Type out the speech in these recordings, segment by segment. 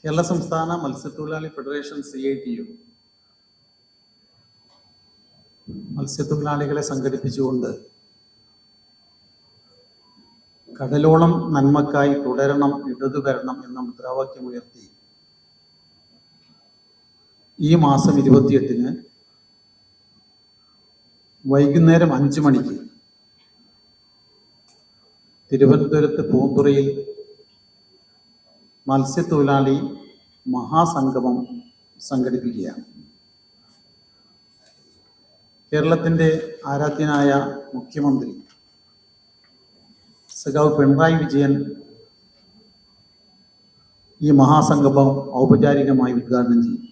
കേരള സംസ്ഥാന മത്സ്യത്തൊഴിലാളി federation CITU മത്സ്യത്തൊഴിലാളികളെ സംഘടിപ്പിച്ചുകൊണ്ട് കടലോളം നന്മക്കായി തുടരണം ഇടതു വരണം എന്ന മുദ്രാവാക്യം ഉയർത്തി ഈ മാസം 28-ന് വൈകുന്നേരം 5 മണിക്ക് തിരുവനന്തപുരത്ത് പൂന്തുറയിൽ മത്സ്യത്തൊഴിലാളി മഹാസംഗമം സംഘടിപ്പിക്കുകയാണ്. കേരളത്തിൻ്റെ ആരാധ്യനായ മുഖ്യമന്ത്രി സഖാവ് പിണറായി വിജയൻ ഈ മഹാസംഗമം ഔപചാരികമായി ഉദ്ഘാടനം ചെയ്യും.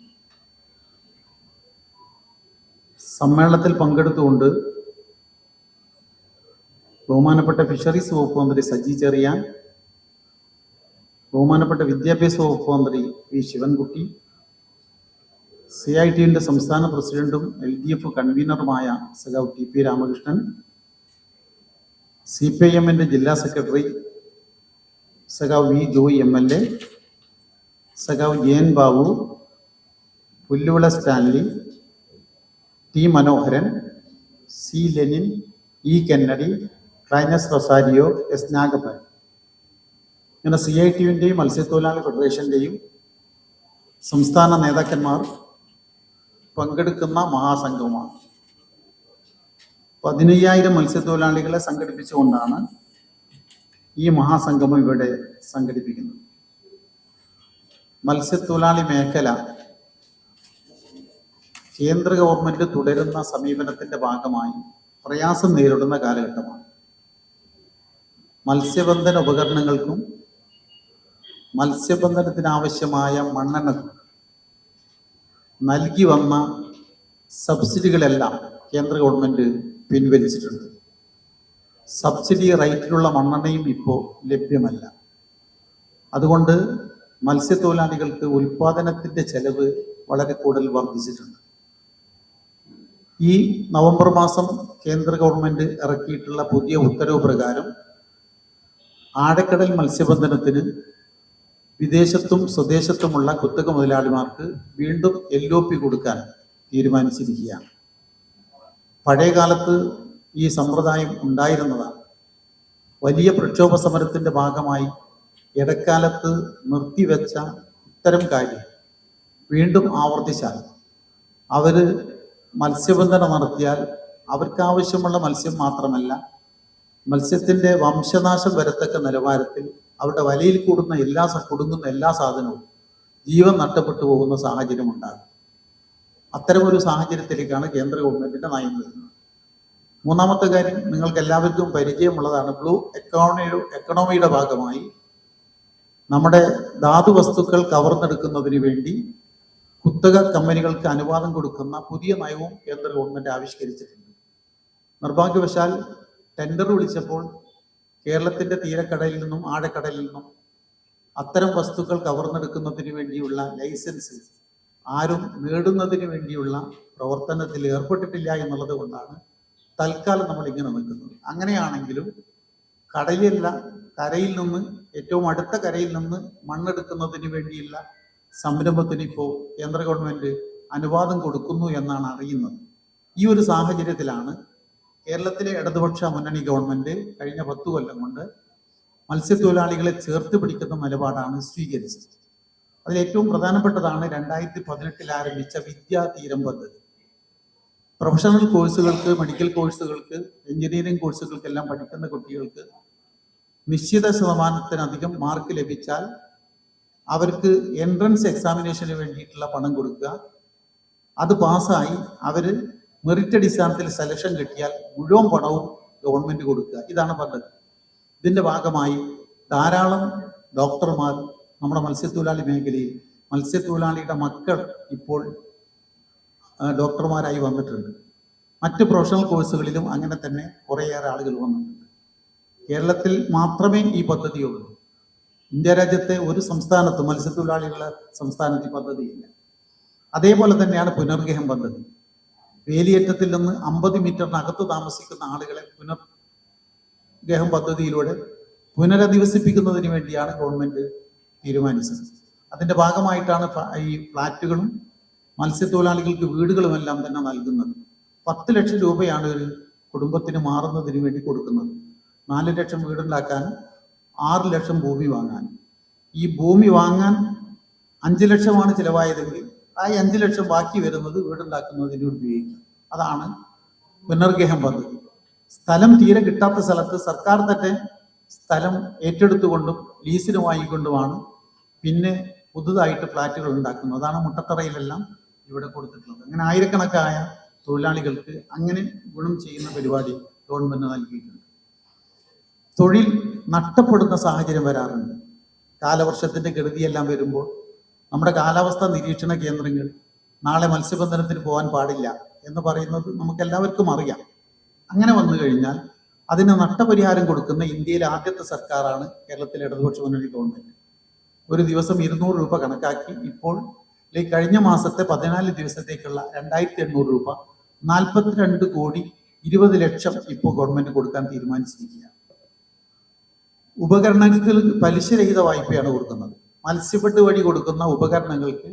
സമ്മേളനത്തിൽ പങ്കെടുത്തുകൊണ്ട് ബഹുമാനപ്പെട്ട ഫിഷറീസ് വകുപ്പ് മന്ത്രി സജി ചെറിയാൻ, ബഹുമാനപ്പെട്ട വിദ്യാഭ്യാസ വകുപ്പ് മന്ത്രി വി ശിവൻകുട്ടി, CITUവിൻ്റെ സംസ്ഥാന പ്രസിഡന്റും LDF കൺവീനറുമായ സഖാവ് TP രാമകൃഷ്ണൻ, CPIM-ന്റെ ജില്ലാ സെക്രട്ടറി സഖാവ് V ജോയ് MLA, സഖാവ് JN Babu, Pulluvila Stanley, T മനോഹരൻ, C Lenin, E Kennedy, Clinus Rosario, S Nagappan, ഇങ്ങനെ CITUവിൻ്റെയും മത്സ്യത്തൊഴിലാളി ഫെഡറേഷൻ്റെയും സംസ്ഥാന നേതാക്കന്മാർ പങ്കെടുക്കുന്ന മഹാസംഗമമാണ്. 15,000 മത്സ്യത്തൊഴിലാളികളെ സംഘടിപ്പിച്ചുകൊണ്ടാണ് ഈ മഹാസംഗമം ഇവിടെ സംഘടിപ്പിക്കുന്നത്. മത്സ്യത്തൊഴിലാളി മേഖല കേന്ദ്ര ഗവൺമെന്റ് തുടരുന്ന സമീപനത്തിന്റെ ഭാഗമായി പ്രയാസം നേരിടുന്ന കാലഘട്ടമാണ്. മത്സ്യബന്ധന ഉപകരണങ്ങൾക്കും മത്സ്യബന്ധനത്തിനാവശ്യമായ മണ്ണെണ്ണക്കും നൽകി വന്ന സബ്സിഡികളെല്ലാം കേന്ദ്ര ഗവൺമെന്റ് പിൻവലിച്ചിട്ടുണ്ട്. സബ്സിഡി റേറ്റിലുള്ള മണ്ണെണ്ണയും ഇപ്പോൾ ലഭ്യമല്ല. അതുകൊണ്ട് മത്സ്യത്തൊഴിലാളികൾക്ക് ഉൽപാദനത്തിന്റെ ചെലവ് വളരെ കൂടുതൽ വർദ്ധിച്ചിട്ടുണ്ട്. ഈ നവംബർ മാസം കേന്ദ്ര ഗവൺമെന്റ് ഇറക്കിയിട്ടുള്ള പുതിയ ഉത്തരവ് പ്രകാരം ആഴക്കടൽ മത്സ്യബന്ധനത്തിന് വിദേശത്തും സ്വദേശത്തുമുള്ള കുത്തക മുതലാളിമാർക്ക് വീണ്ടും LOP കൊടുക്കാൻ തീരുമാനിച്ചിരിക്കുകയാണ്. പഴയ കാലത്ത് ഈ സമ്പ്രദായം ഉണ്ടായിരുന്നതാണ്. വലിയ പ്രക്ഷോഭ സമരത്തിന്റെ ഭാഗമായി ഇടക്കാലത്ത് നിർത്തിവെച്ച ഇത്തരം കാര്യം വീണ്ടും ആവർത്തിച്ചാൽ അവര് മത്സ്യബന്ധനം നടത്തിയാൽ അവർക്കാവശ്യമുള്ള മത്സ്യം മാത്രമല്ല, മത്സ്യത്തിന്റെ വംശനാശം വരത്തക്ക നിലവാരത്തിൽ അവരുടെ വലയിൽ കുടുങ്ങുന്ന എല്ലാ സാധനവും ജീവൻ നഷ്ടപ്പെട്ടു പോകുന്ന സാഹചര്യം ഉണ്ടാകും. അത്തരമൊരു സാഹചര്യത്തിലേക്കാണ് കേന്ദ്ര ഗവൺമെന്റിന്റെ നയം വരുന്നത്. മൂന്നാമത്തെ കാര്യം നിങ്ങൾക്ക് എല്ലാവർക്കും പരിചയമുള്ളതാണ്. ബ്ലൂ എക്കണോമിയുടെ ഭാഗമായി നമ്മുടെ ധാതു വസ്തുക്കൾ കവർന്നെടുക്കുന്നതിന് വേണ്ടി കുത്തക കമ്പനികൾക്ക് അനുവാദം കൊടുക്കുന്ന പുതിയ നയവും കേന്ദ്ര ഗവൺമെന്റ് ആവിഷ്കരിച്ചിട്ടുണ്ട്. നിർഭാഗ്യവശാൽ ടെൻഡർ വിളിച്ചപ്പോൾ കേരളത്തിന്റെ തീരക്കടലിൽ നിന്നും ആഴക്കടലിൽ നിന്നും അത്തരം വസ്തുക്കൾ കവർന്നെടുക്കുന്നതിന് വേണ്ടിയുള്ള ലൈസൻസ് ആരും നേടുന്നതിന് വേണ്ടിയുള്ള പ്രവർത്തനത്തിൽ ഏർപ്പെട്ടിട്ടില്ല എന്നുള്ളത് കൊണ്ടാണ് തൽക്കാലം നമ്മൾ ഇങ്ങനെ നിൽക്കുന്നത്. അങ്ങനെയാണെങ്കിലും കരയിൽ നിന്ന് ഏറ്റവും അടുത്ത കരയിൽ നിന്ന് മണ്ണെടുക്കുന്നതിന് വേണ്ടിയുള്ള സംരംഭത്തിന് ഇപ്പോൾ കേന്ദ്ര ഗവൺമെന്റ് അനുവാദം കൊടുക്കുന്നു എന്നാണ് അറിയുന്നത്. ഈ ഒരു സാഹചര്യത്തിലാണ് കേരളത്തിലെ ഇടതുപക്ഷ മുന്നണി ഗവൺമെന്റ് കഴിഞ്ഞ 10 കൊല്ലം കൊണ്ട് മത്സ്യത്തൊഴിലാളികളെ ചേർത്ത് പിടിക്കുന്ന നിലപാടാണ് സ്വീകരിച്ചത്. അതിലേറ്റവും പ്രധാനപ്പെട്ടതാണ് 2018 ആരംഭിച്ച വിദ്യാതീരം പദ്ധതി. പ്രൊഫഷണൽ കോഴ്സുകൾക്ക്, മെഡിക്കൽ കോഴ്സുകൾക്ക്, എഞ്ചിനീയറിംഗ് കോഴ്സുകൾക്കെല്ലാം പഠിക്കുന്ന കുട്ടികൾക്ക് നിശ്ചിത ശതമാനത്തിനധികം മാർക്ക് ലഭിച്ചാൽ അവർക്ക് എൻട്രൻസ് എക്സാമിനേഷന് വേണ്ടിയിട്ടുള്ള പണം കൊടുക്കുക. അത് പാസ്സായി അവര് മെറിറ്റ് അടിസ്ഥാനത്തിൽ സെലക്ഷൻ കിട്ടിയാൽ മുഴുവൻ പണവും ഗവൺമെന്റ് കൊടുക്കുക. ഇതാണ് പദ്ധതി. ഇതിന്റെ ഭാഗമായി ധാരാളം ഡോക്ടർമാർ നമ്മുടെ മത്സ്യത്തൊഴിലാളി മേഖലയിൽ, മത്സ്യത്തൊഴിലാളിയുടെ മക്കൾ ഇപ്പോൾ ഡോക്ടർമാരായി വന്നിട്ടുണ്ട്. മറ്റ് പ്രൊഫഷണൽ കോഴ്സുകളിലും അങ്ങനെ തന്നെ കുറേയേറെ ആളുകൾ വന്നിട്ടുണ്ട്. കേരളത്തിൽ മാത്രമേ ഈ പദ്ധതിയുള്ളൂ. ഇന്ത്യ രാജ്യത്തെ ഒരു സംസ്ഥാനത്തും മത്സ്യത്തൊഴിലാളികളുടെ സംസ്ഥാനത്ത് പദ്ധതിയില്ല. അതേപോലെ തന്നെയാണ് പുനർഗേഹം പദ്ധതി. വേലിയേറ്റത്തിൽ നിന്ന് 50 മീറ്ററിനകത്ത് താമസിക്കുന്ന ആളുകളെ പുനർഗേഹം പദ്ധതിയിലൂടെ പുനരധിവസിപ്പിക്കുന്നതിന് വേണ്ടിയാണ് ഗവൺമെന്റ് തീരുമാനിച്ചത്. അതിൻ്റെ ഭാഗമായിട്ടാണ് ഈ ഫ്ലാറ്റുകളും മത്സ്യത്തൊഴിലാളികൾക്ക് വീടുകളുമെല്ലാം തന്നെ നൽകുന്നത്. 10 ലക്ഷം രൂപയാണ് ഒരു കുടുംബത്തിന് മാറുന്നതിന് വേണ്ടി കൊടുക്കുന്നത്. 4 ലക്ഷം വീടുണ്ടാക്കാൻ 6 ലക്ഷം ഭൂമി വാങ്ങാൻ. ഈ ഭൂമി വാങ്ങാൻ 5 ലക്ഷമാണ് ചിലവായതെങ്കിൽ ആ 5 ലക്ഷം ബാക്കി വരുന്നത് വീടുണ്ടാക്കുന്നതിന് ഉപയോഗിക്കാം. അതാണ് പുനർഗേഹം പദ്ധതി. സ്ഥലം തീരെ കിട്ടാത്ത സ്ഥലത്ത് സർക്കാർ തന്നെ സ്ഥലം ഏറ്റെടുത്തുകൊണ്ടും ലീസിന് വാങ്ങിക്കൊണ്ടുമാണ് പിന്നെ പുതുതായിട്ട് ഫ്ലാറ്റുകൾ ഉണ്ടാക്കുന്നത്. അതാണ് മുട്ടത്തറയിലെല്ലാം ഇവിടെ കൊടുത്തിട്ടുള്ളത്. അങ്ങനെ ആയിരക്കണക്കായ തൊഴിലാളികൾക്ക് അങ്ങനെ ഗുണം ചെയ്യുന്ന പരിപാടി ഗവൺമെന്റ് നൽകിയിട്ടുണ്ട്. തൊഴിൽ നഷ്ടപ്പെടുന്ന സാഹചര്യം വരാറുണ്ട്. കാലവർഷത്തിന്റെ കെടുതിയെല്ലാം വരുമ്പോൾ നമ്മുടെ കാലാവസ്ഥാ നിരീക്ഷണ കേന്ദ്രങ്ങൾ നാളെ മത്സ്യബന്ധനത്തിന് പോകാൻ പാടില്ല എന്ന് പറയുന്നത് നമുക്കെല്ലാവർക്കും അറിയാം. അങ്ങനെ വന്നു കഴിഞ്ഞാൽ അതിന് നഷ്ടപരിഹാരം കൊടുക്കുന്ന ഇന്ത്യയിലെ ആദ്യത്തെ സർക്കാരാണ് കേരളത്തിലെ ഇടതുപക്ഷ മുന്നണി ഗവൺമെന്റ്. ഒരു ദിവസം 200 രൂപ കണക്കാക്കി ഇപ്പോൾ കഴിഞ്ഞ മാസത്തെ 14 ദിവസത്തേക്കുള്ള 2800 രൂപ 42,20,00,000 ഇപ്പോൾ ഗവൺമെന്റ് കൊടുക്കാൻ തീരുമാനിച്ചിരിക്കുകയാണ്. ഉപകരണങ്ങൾക്ക് പലിശരഹിത വായ്പയാണ് കൊടുക്കുന്നത്. മത്സ്യബെഡ് വഴി കൊടുക്കുന്ന ഉപകരണങ്ങൾക്ക്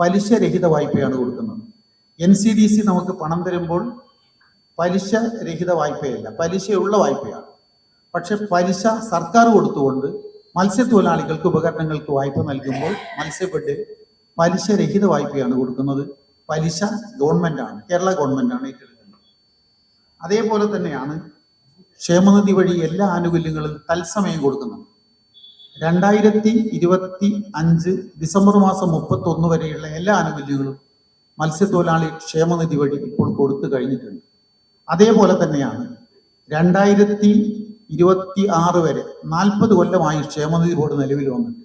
പലിശരഹിത വായ്പയാണ് കൊടുക്കുന്നത്. NCDC നമുക്ക് പണം തരുമ്പോൾ പലിശ രഹിത വായ്പയല്ല, പലിശയുള്ള വായ്പയാണ്. പക്ഷെ പലിശ സർക്കാർ കൊടുത്തുകൊണ്ട് മത്സ്യത്തൊഴിലാളികൾക്ക് ഉപകരണങ്ങൾക്ക് വായ്പ നൽകുമ്പോൾ മത്സ്യബെഡ് പലിശരഹിത വായ്പയാണ് കൊടുക്കുന്നത്. പലിശ ഗവൺമെന്റാണ്, കേരള ഗവൺമെന്റാണ് ഏറ്റെടുക്കുന്നത്. അതേപോലെ തന്നെയാണ് ക്ഷേമനിധി വഴി എല്ലാ ആനുകൂല്യങ്ങളും തത്സമയം കൊടുക്കുന്നത്. 2025 ഡിസംബർ മാസം 31 വരെയുള്ള എല്ലാ ആനുകൂല്യങ്ങളും മത്സ്യത്തൊഴിലാളി ക്ഷേമനിധി വഴി ഇപ്പോൾ കൊടുത്തു കഴിഞ്ഞിട്ടുണ്ട്. അതേപോലെ തന്നെയാണ് 2026 വരെ 40 കൊല്ലമായി ക്ഷേമനിധി ബോർഡ് നിലവിൽ വന്നിട്ട്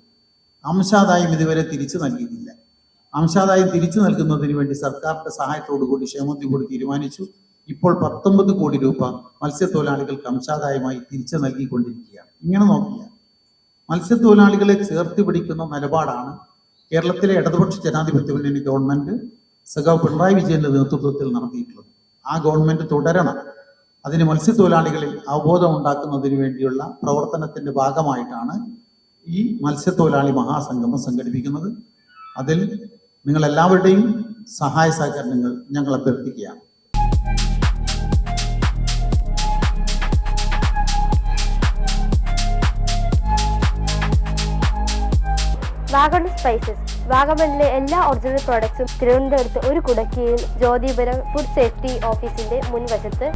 അംശാദായം ഇതുവരെ തിരിച്ചു നൽകിയിട്ടില്ല. അംശാദായം തിരിച്ചു നൽകുന്നതിന് വേണ്ടി സർക്കാരിന്റെ സഹായത്തോടു കൂടി ക്ഷേമനിധി ബോർഡ് തീരുമാനിച്ചു. ഇപ്പോൾ 19 കോടി രൂപ മത്സ്യത്തൊഴിലാളികൾക്ക് അംശാദായമായി തിരിച്ചു നൽകിക്കൊണ്ടിരിക്കുകയാണ്. ഇങ്ങനെ നോക്കിയാൽ മത്സ്യത്തൊഴിലാളികളെ ചേർത്ത് പിടിക്കുന്ന നിലപാടാണ് കേരളത്തിലെ ഇടതുപക്ഷ ജനാധിപത്യ മുന്നണി ഗവൺമെന്റ് സഖാവ് പിണറായി വിജയന്റെ നേതൃത്വത്തിൽ നടത്തിയിട്ടുള്ളത്. ആ ഗവൺമെന്റ് തുടരണം. അതിന് മത്സ്യത്തൊഴിലാളികളിൽ അവബോധം ഉണ്ടാക്കുന്നതിന് വേണ്ടിയുള്ള പ്രവർത്തനത്തിന്റെ ഭാഗമായിട്ടാണ് ഈ മത്സ്യത്തൊഴിലാളി മഹാസംഗമം സംഘടിപ്പിക്കുന്നത്. അതിൽ നിങ്ങൾ എല്ലാവരുടെയും സഹായ സഹകരണങ്ങൾ ഞങ്ങൾ അഭ്യർത്ഥിക്കുകയാണ്. വാഗമൺ സ്പൈസസ്. വാഗമണിലെ എല്ലാ ഒറിജിനൽ പ്രോഡക്ട്സും തിരുവനന്തപുരത്ത് ഒരു കുടക്കീഴിൽ ജ്യോതിപുരം ഫുഡ് സേഫ്റ്റി ഓഫീസിന്റെ മുൻവശത്ത്.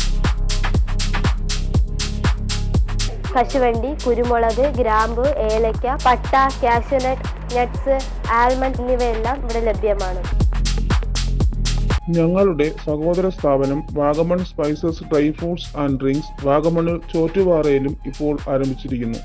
കശുവണ്ടി, കുരുമുളക്, ഗ്രാമ്പു, ഏലക്ക, പട്ട, കാഷ്യൂനട്ട്, നട്ട്സ്, ആൽമണ്ട് എന്നിവയെല്ലാം ഇവിടെ ലഭ്യമാണ്. ഞങ്ങളുടെ സഹോദര സ്ഥാപനം Vagamon spices dry fruits and drinks വാഗമണിൽ ചോറ്റുപാറയിലും ഇപ്പോൾ ആരംഭിച്ചിരിക്കുന്നു.